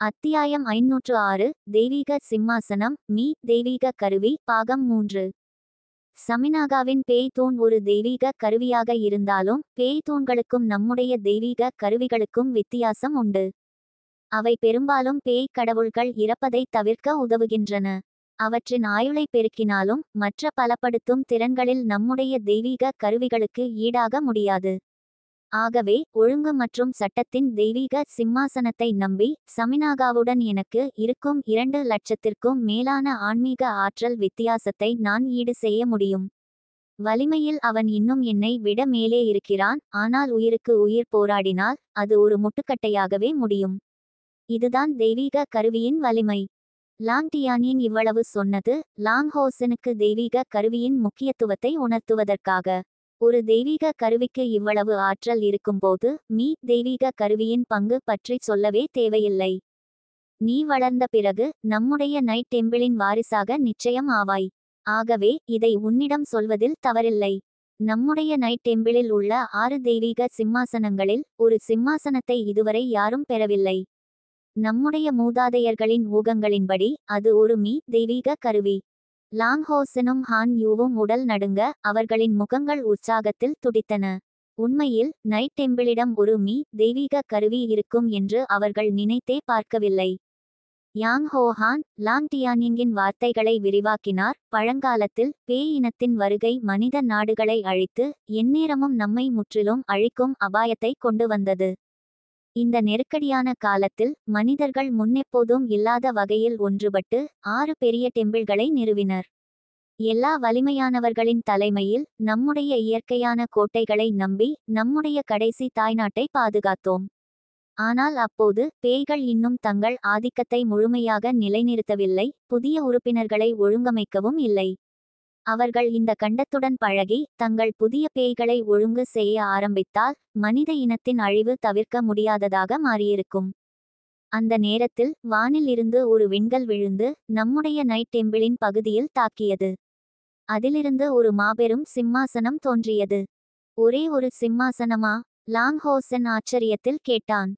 அத்தியாயம் 506 தெய்வீக சிம்மாசனம் தெய்வீக கருவி பாகம் 3. சமினாகாவின் பேய் தூண் ஒரு தெய்வீக கருவியாக இருந்தாலும் பேய் தூண்களுக்கும் நம்முடைய தெய்வீக கருவிகளுக்கும் வித்தியாசம் உண்டு. அவை பெரும்பாலும் பேய் கடவுள்கள் இறப்பதை தவிர்க்க உதவுகின்றன. அவற்றின் ஆயுளை பெருக்கினாலும் மற்ற பலப்படுத்தும் திறன்களில் நம்முடைய தெய்வீக கருவிகளுக்கு ஈடாக முடியாது. ஆகவே ஒழுங்கு மற்றும் சட்டத்தின் தெய்வீக சிம்மாசனத்தை நம்பி சமினாகாவுடன் எனக்கு இருக்கும் 2,00,000க்கும் மேலான ஆன்மீக ஆற்றல் வித்தியாசத்தை நான் ஈடு செய்ய முடியும். வலிமையில் அவன் இன்னும் என்னை விட மேலே இருக்கிறான், ஆனால் உயிருக்கு உயிர் போராடினால் அது ஒரு முட்டுக்கட்டையாகவே முடியும். இதுதான் தெய்வீக கருவியின் வலிமை. லாங் டியானின் இவ்வளவு சொன்னது லாங் ஹோசனுக்கு தெய்வீக கருவியின் முக்கியத்துவத்தை உணர்த்துவதற்காக. ஒரு தெய்வீக கருவிக்கு இவ்வளவு ஆற்றல் இருக்கும்போது தெய்வீக கருவியின் பங்கு பற்றி சொல்லவே தேவையில்லை. நீ வளர்ந்த பிறகு நம்முடைய நைட் டெம்பிளின் வாரிசாக நிச்சயம் ஆவாய். ஆகவே இதை உன்னிடம் சொல்வதில் தவறில்லை. நம்முடைய நைட் டெம்பிளில் உள்ள 6 தெய்வீக சிம்மாசனங்களில் ஒரு சிம்மாசனத்தை இதுவரை யாரும் பெறவில்லை. நம்முடைய மூதாதையர்களின் ஊகங்களின்படி அது ஒரு தெய்வீக கருவி. லாங் ஹோசனும் ஹான் யூவும் உடல் நடுங்க அவர்களின் முகங்கள் உற்சாகத்தில் துடித்தன. உண்மையில் நைட் டெம்பிளிடம் ஒரு தெய்வீக கருவி இருக்கும் என்று அவர்கள் நினைத்தே பார்க்கவில்லை. யாங் ஹோஹான் லாங் டியானிங்கின் வார்த்தைகளை விரிவாக்கினார். பழங்காலத்தில் பேய் இனத்தின் வருகை மனித நாடுகளை அழித்து எந்நேரமும் நம்மை முற்றிலும் அழிக்கும் அபாயத்தை கொண்டு வந்தது. இந்த நெருக்கடியான காலத்தில் மனிதர்கள் முன்னெப்போதும் இல்லாத வகையில் ஒன்றுபட்டு 6 பெரிய டெம்பிள்களை நிறுவினர். எல்லா வலிமையானவர்களின் தலைமையில் நம்முடைய இயற்கையான கோட்டைகளை நம்பி நம்முடைய கடைசி தாய்நாட்டை பாதுகாத்தோம். ஆனால் அப்போது பேய்கள் இன்னும் தங்கள் ஆதிக்கத்தை முழுமையாக நிலைநிறுத்தவில்லை, புதிய உறுப்பினர்களை ஒழுங்கமைக்கவும் இல்லை. அவர்கள் இந்த கண்டத்துடன் பழகி தங்கள் புதிய பேய்களை ஒழுங்கு செய்ய ஆரம்பித்தால் மனித இனத்தின் அழிவு தவிர்க்க முடியாததாக மாறியிருக்கும். அந்த நேரத்தில் வானில் இருந்து ஒரு விண்கல் விழுந்து நம்முடைய நைட் டெம்பிளின் பகுதியில் தாக்கியது. அதிலிருந்து ஒரு மாபெரும் சிம்மாசனம் தோன்றியது. ஒரே ஒரு சிம்மாசனமா? லாங் ஹோசன் ஆச்சரியத்தில் கேட்டான்.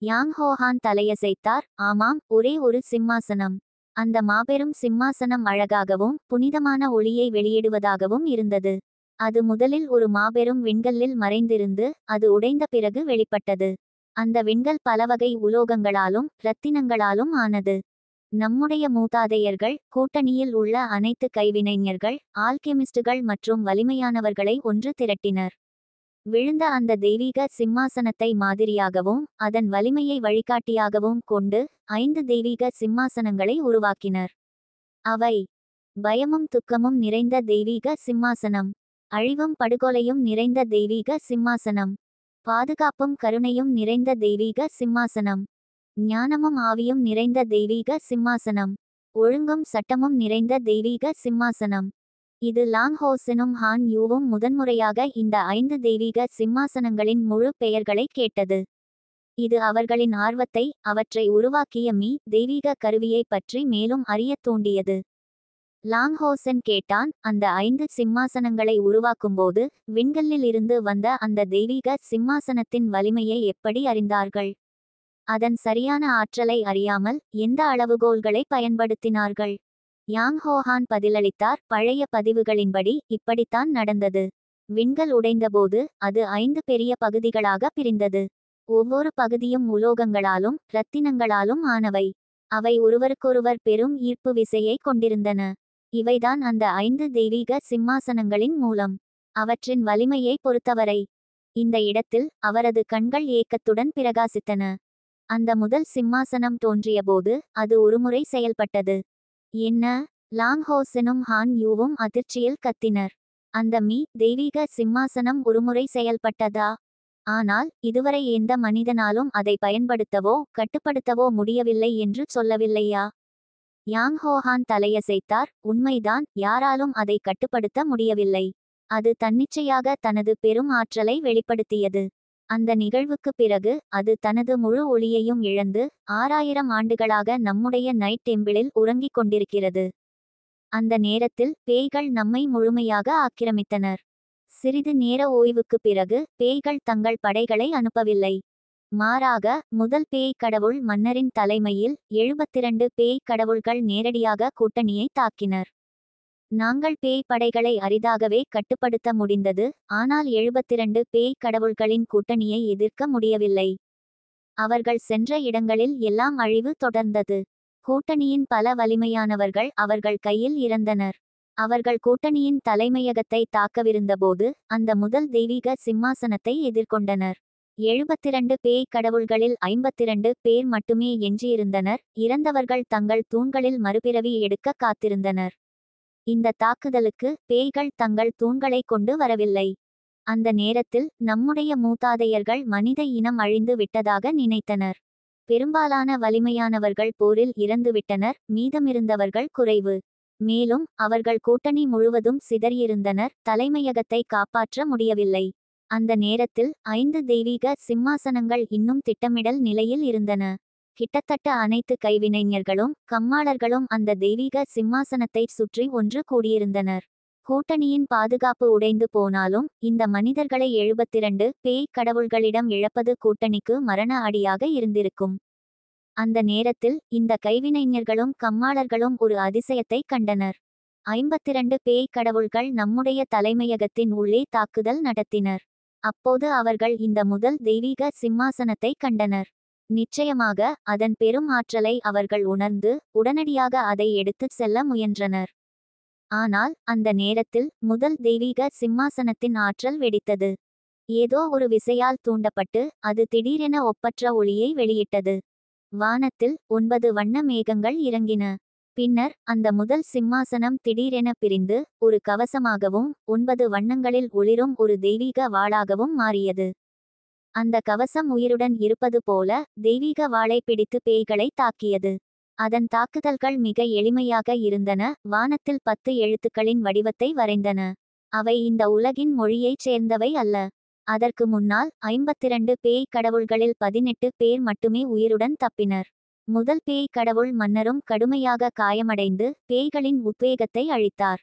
யாங் ஹோஹான் தலையசைத்தார். ஆமாம், ஒரே ஒரு சிம்மாசனம். அந்த மாபெரும் சிம்மாசனம் அழகாகவும் புனிதமான ஒளியை வெளியிடுவதாகவும் இருந்தது. அது முதலில் ஒரு மாபெரும் விண்கல்லில் மறைந்திருந்து அது உடைந்த பிறகு வெளிப்பட்டது. அந்த விண்கல் பலவகை உலோகங்களாலும் இரத்தினங்களாலும் ஆனது. நம்முடைய மூதாதையர்கள் கூட்டணியில் உள்ள அனைத்து கைவினைஞர்கள், ஆல்கெமிஸ்டுகள் மற்றும் வலிமையானவர்களை ஒன்று திரட்டினர். விழுந்த அந்த தெய்வீக சிம்மாசனத்தை மாதிரியாகவும் அதன் வலிமையை வழிகாட்டியாகவும் கொண்டு 5 தெய்வீக சிம்மாசனங்களை உருவாக்கினர். அவை: பயமும் துக்கமும் நிறைந்த தெய்வீக சிம்மாசனம், அழிவும் படுகொலையும் நிறைந்த தெய்வீக சிம்மாசனம், பாதுகாப்பும் கருணையும் நிறைந்த தெய்வீக சிம்மாசனம், ஞானமும் ஆவியும் நிறைந்த தெய்வீக சிம்மாசனம், ஒழுங்கும் சட்டமும் நிறைந்த தெய்வீக சிம்மாசனம். இது லாங் ஹோசனும் ஹான் யூவும் முதன்முறையாக இந்த 5 தெய்வீக சிம்மாசனங்களின் முழு பெயர்களை கேட்டது. இது அவர்களின் ஆர்வத்தை அவற்றை உருவாக்கிய தெய்வீக கருவியை பற்றி மேலும் அறியத் தூண்டியது. லாங் ஹோசன் கேட்டான், அந்த 5 சிம்மாசனங்களை உருவாக்கும்போது விண்கல்லில் இருந்து வந்த அந்த தெய்வீக சிம்மாசனத்தின் வலிமையை எப்படி அறிந்தார்கள்? அதன் சரியான ஆற்றலை அறியாமல் எந்த அளவுகோல்களை பயன்படுத்தினார்கள்? யாங் ஹோஹான் பதிலளித்தார். பழைய பதிவுகளின்படி இப்படித்தான் நடந்தது. விண்கல் உடைந்தபோது அது 5 பெரிய பகுதிகளாக பிரிந்தது. ஒவ்வொரு பகுதியும் உலோகங்களாலும் இரத்தினங்களாலும் ஆனவை. அவை ஒருவருக்கொருவர் பெரும் ஈர்ப்பு விசையை கொண்டிருந்தன. இவைதான் அந்த 5 தெய்வீக சிம்மாசனங்களின் மூலம். அவற்றின் வலிமையை பொறுத்தவரை இந்த இடத்தில் அவரது கண்கள் ஏக்கத்துடன் பிரகாசித்தன. அந்த முதல் சிம்மாசனம் தோன்றியபோது அது ஒருமுறை செயல்பட்டது. என்ன? லாங் ஹோசனும் ஹான் யூவும் அதிர்ச்சியில் கத்தினர். அந்த தெய்வீக சிம்மாசனம் ஒருமுறை செயல்பட்டதா? ஆனால் இதுவரை எந்த மனிதனாலும் அதை பயன்படுத்தவோ கட்டுப்படுத்தவோ முடியவில்லை என்று சொல்லவில்லையா? யாங் ஹோஹான் தலையசைத்தார். உண்மைதான், யாராலும் அதை கட்டுப்படுத்த முடியவில்லை. அது தன்னிச்சையாக தனது பெரும் ஆற்றலை வெளிப்படுத்தியது. அந்த நிகழ்வுக்கு பிறகு அது தனது முழு ஒளியையும் இழந்து 6000 ஆண்டுகளாக நம்முடைய நைட் டெம்பிளில் உறங்கிக் கொண்டிருக்கிறது. அந்த நேரத்தில் பேய்கள் நம்மை முழுமையாக ஆக்கிரமித்தனர். சிறிது நேர ஓய்வுக்கு பிறகு பேய்கள் தங்கள் படைகளை அனுப்பவில்லை. மாறாக முதல் பேய் கடவுள் மன்னரின் தலைமையில் 72 பேய் கடவுள்கள் நேரடியாக கூட்டணியை தாக்கினர். நாங்கள் பேய் படைகளை அரிதாகவே கட்டுப்படுத்த முடிந்தது, ஆனால் 72 பேய் கடவுள்களின் கூட்டணியை எதிர்க்க முடியவில்லை. அவர்கள் சென்ற இடங்களில் எல்லாம் அழிவு தொடர்ந்தது. கூட்டணியின் பல வலிமையானவர்கள் அவர்கள் கையில் இறந்தனர். அவர்கள் கூட்டணியின் தலைமையகத்தை தாக்கவிருந்தபோது அந்த முதல் தெய்வீக சிம்மாசனத்தை எதிர்கொண்டனர். 72 பேய் கடவுள்களில் 52 பேர் மட்டுமே எஞ்சியிருந்தனர். இறந்தவர்கள் தங்கள் தூண்களில் மறுபிறவி எடுக்க காத்திருந்தனர். இந்த தாக்குதலுக்கு பேய்கள் தங்கள் தூண்களை கொண்டு வரவில்லை. அந்த நேரத்தில் நம்முடைய மூதாதையர்கள் மனித இனம் அழிந்து விட்டதாக நினைத்தனர். பெரும்பாலான வலிமையானவர்கள் போரில் இறந்துவிட்டனர், மீதமிருந்தவர்கள் குறைவு. மேலும் அவர்கள் கூட்டணி முழுவதும் சிதறியிருந்தனர், தலைமையகத்தை காப்பாற்ற முடியவில்லை. அந்த நேரத்தில் 5 தெய்வீக சிம்மாசனங்கள் இன்னும் திட்டமிடல் நிலையில் இருந்தன. கிட்டத்தட்ட அனைத்து கைவினைஞர்களும் கம்மாளர்களும் அந்த தெய்வீக சிம்மாசனத்தை சுற்றி ஒன்று கூடியிருந்தனர். கூட்டணியின் பாதுகாப்பு உடைந்து போனாலும் இந்த மனிதர்களை 72 பேய் கடவுள்களிடம் இழப்பது கூட்டணிக்கு மரண அடியாக இருந்திருக்கும். அந்த நேரத்தில் இந்த கைவினைஞர்களும் கம்மாளர்களும் ஒரு அதிசயத்தை கண்டனர். 52 பேய் கடவுள்கள் நம்முடைய தலைமையகத்தின் உள்ளே தாக்குதல் நடத்தினர். அப்போது அவர்கள் இந்த முதல் தெய்வீக சிம்மாசனத்தை கண்டனர். நிச்சயமாக அதன் பெரும் ஆற்றலை அவர்கள் உணர்ந்து உடனடியாக அதை எடுத்துச் செல்ல முயன்றனர். ஆனால் அந்த நேரத்தில் முதல் தெய்வீக சிம்மாசனத்தின் ஆற்றல் வெடித்தது. ஏதோ ஒரு விசையால் தூண்டப்பட்டு அது திடீரென ஒப்பற்ற ஒளியை வெளியிட்டது. வானத்தில் 9 வண்ண மேகங்கள் இறங்கின. பின்னர் அந்த முதல் சிம்மாசனம் திடீரென பிரிந்து ஒரு கவசமாகவும் 9 வண்ணங்களில் ஒளிரும் ஒரு தெய்வீக வாளாகவும் மாறியது. அந்த கவசம் உயிருடன் இருப்பது போல தெய்வீக வாளை பிடித்து பேய்களை தாக்கியது. அதன் தாக்குதல்கள் மிக எளிமையாக இருந்தன. வானத்தில் 10 எழுத்துக்களின் வடிவத்தை வரைந்தன. அவை இந்த உலகின் மொழியைச் சேர்ந்தவை அல்ல. அதற்கு முன்னால் 52 பேய் கடவுள்களில் 18 பேர் மட்டுமே உயிருடன் தப்பினர். முதல் பேய் கடவுள் மன்னரும் கடுமையாக காயமடைந்து பேய்களின் உத்வேகத்தை அழித்தார்.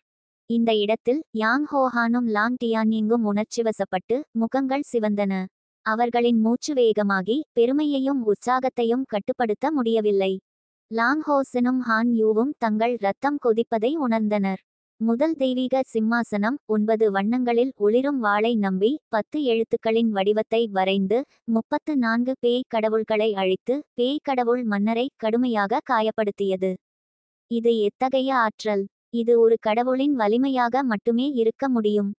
இந்த இடத்தில் யாங் ஹோஹானும் லாங் டியான்யிங்கும் உணர்ச்சிவசப்பட்டு முகங்கள் சிவந்தன. அவர்களின் மூச்சு வேகமாகி பெருமையையும் உற்சாகத்தையும் கட்டுப்படுத்த முடியவில்லை. லாங் ஹோசனும் ஹான் யூவும் தங்கள் இரத்தம் கொதிப்பதை உணர்ந்தனர். முதல் தெய்வீக சிம்மாசனம் 9 வண்ணங்களில் ஒளிரும் வாளை நம்பி 10 எழுத்துக்களின் வடிவத்தை வரைந்து 34 பேய் கடவுள்களை அழித்து பேய் கடவுள் மன்னரை கடுமையாக காயப்படுத்தியது. இது எத்தகைய ஆற்றல்! இது ஒரு கடவுளின் வலிமையாக மட்டுமே இருக்க முடியும்.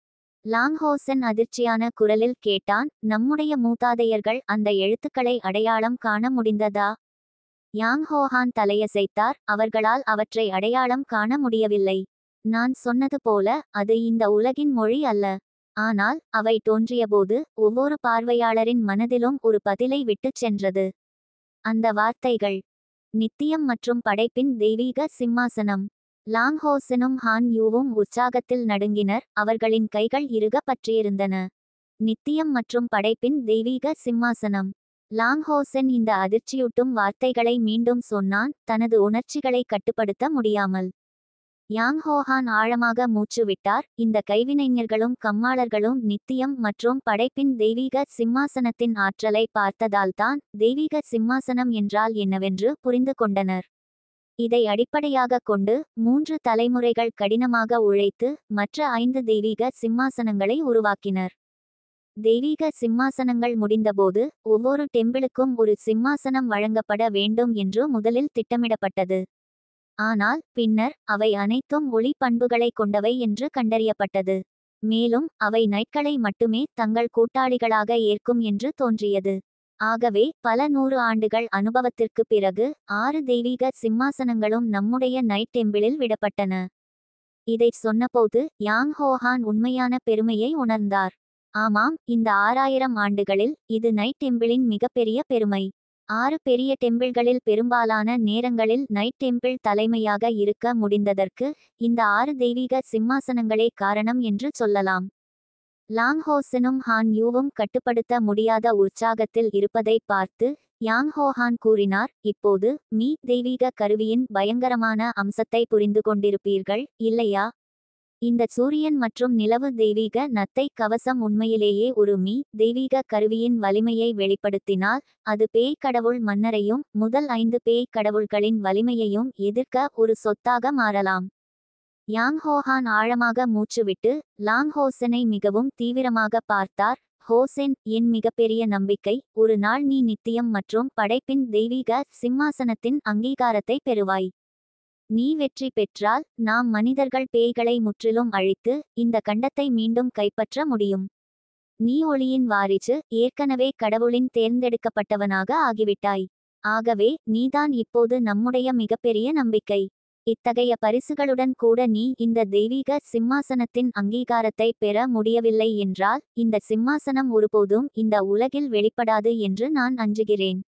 லாங் ஹோசன் அதிர்ச்சியான குரலில் கேட்டான், நம்முடைய மூதாதையர்கள் அந்த எழுத்துக்களை அடையாளம் காண முடிந்ததா? யாங் ஹோஹான் தலையசைத்தார், அவர்களால் அவற்றை அடையாளம் காண முடியவில்லை. நான் சொன்னது போல அது இந்த உலகின் மொழி அல்ல. ஆனால் அவை தோன்றியபோது ஒவ்வொரு பார்வையாளரின் மனதிலும் ஒரு பதிலை விட்டுச் சென்றது. அந்த வார்த்தைகள் நித்தியம் மற்றும் படைப்பின் தெய்வீக சிம்மாசனம். லாங் ஹோசனும் ஹான் யூவும் உற்சாகத்தில் நடுங்கினர். அவர்களின் கைகள் இறுக பற்றியிருந்தன. நித்தியம் மற்றும் படைப்பின் தெய்வீக சிம்மாசனம். லாங் ஹோசன் இந்த அதிர்ச்சியூட்டும் வார்த்தைகளை மீண்டும் சொன்னான், தனது உணர்ச்சிகளை கட்டுப்படுத்த முடியாமல். யாங் ஹோஹான் ஆழமாக மூச்சு விட்டார். இந்த கைவினைஞர்களும் கம்மாளர்களும் நித்தியம் மற்றும் படைப்பின் தெய்வீக சிம்மாசனத்தின் ஆற்றலை பார்த்ததால்தான் தெய்வீக சிம்மாசனம் என்றால் என்னவென்று புரிந்து கொண்டனர். இதை அடிப்படையாக கொண்டு 3 தலைமுறைகள் கடினமாக உழைத்து மற்ற 5 தெய்வீக சிம்மாசனங்களை உருவாக்கினர். தெய்வீக சிம்மாசனங்கள் முடிந்தபோது ஒவ்வொரு டெம்பிளுக்கும் ஒரு சிம்மாசனம் வழங்கப்பட வேண்டும் என்று முதலில் திட்டமிடப்பட்டது. ஆனால் பின்னர் அவை அனைத்தும் ஒளி பண்புகளை கொண்டவை என்று கண்டறியப்பட்டது. மேலும் அவை நைட்களை மட்டுமே தங்கள் கூட்டாளிகளாக ஏற்கும் என்று தோன்றியது. ஆகவே பல 100 ஆண்டுகள் அனுபவத்திற்கு பிறகு 6 தெய்வீக சிம்மாசனங்களும் நம்முடைய நைட் டெம்பிளில் விடப்பட்டன. இதைச் சொன்னபோது யாங் ஹோஹான் உண்மையான பெருமையை உணர்ந்தார். ஆமாம், இந்த 6000 ஆண்டுகளில் இது நைட் டெம்பிளின் மிகப்பெரிய பெருமை. 6 பெரிய டெம்பிள்களில் பெரும்பாலான நேரங்களில் நைட் டெம்பிள் தலைமையாக இருக்க முடிந்ததற்கு இந்த 6 தெய்வீக சிம்மாசனங்களே காரணம் என்று சொல்லலாம். லாங் ஹோசனும் ஹான் யூவும் கட்டுப்படுத்த முடியாத உற்சாகத்தில் இருப்பதை பார்த்து யாங் ஹோஹான் கூறினார், இப்போது தெய்வீக கருவியின் பயங்கரமான அம்சத்தை புரிந்து கொண்டிருப்பீர்கள், இல்லையா? இந்த சூரியன் மற்றும் நிலவு தெய்வீக நத்தை கவசம் உண்மையிலேயே ஒரு தெய்வீக கருவியின் வலிமையை வெளிப்படுத்தினால் அது பேய் கடவுள் மன்னரையும் முதல் 5 பேய் கடவுள்களின் வலிமையையும் எதிர்க்க ஒரு சொத்தாக மாறலாம். யாங் ஹோஹான் ஆழமாக மூச்சுவிட்டு லாங் ஹோசனை மிகவும் தீவிரமாக பார்த்தார். ஹோசென், என் மிகப்பெரிய நம்பிக்கை, ஒரு நாள் நீ நித்தியம் மற்றும் படைப்பின் தெய்வீக சிம்மாசனத்தின் அங்கீகாரத்தை பெறுவாய். நீ வெற்றி பெற்றால் நாம் மனிதர்கள் பேய்களை முற்றிலும் அழித்து இந்த கண்டத்தை மீண்டும் கைப்பற்ற முடியும். நீ ஒளியின் வாரிசு, ஏற்கனவே கடவுளின் தேர்ந்தெடுக்கப்பட்டவனாக ஆகிவிட்டாய். ஆகவே நீதான் இப்போது நம்முடைய மிகப்பெரிய நம்பிக்கை. இத்தகைய பரிசுகளுடன் கூட நீ இந்த தெய்வீக சிம்மாசனத்தின் அங்கீகாரத்தை பெற முடியவில்லை என்றால் இந்த சிம்மாசனம் ஒருபோதும் இந்த உலகில் வெளிப்படாது என்று நான் அஞ்சுகிறேன்.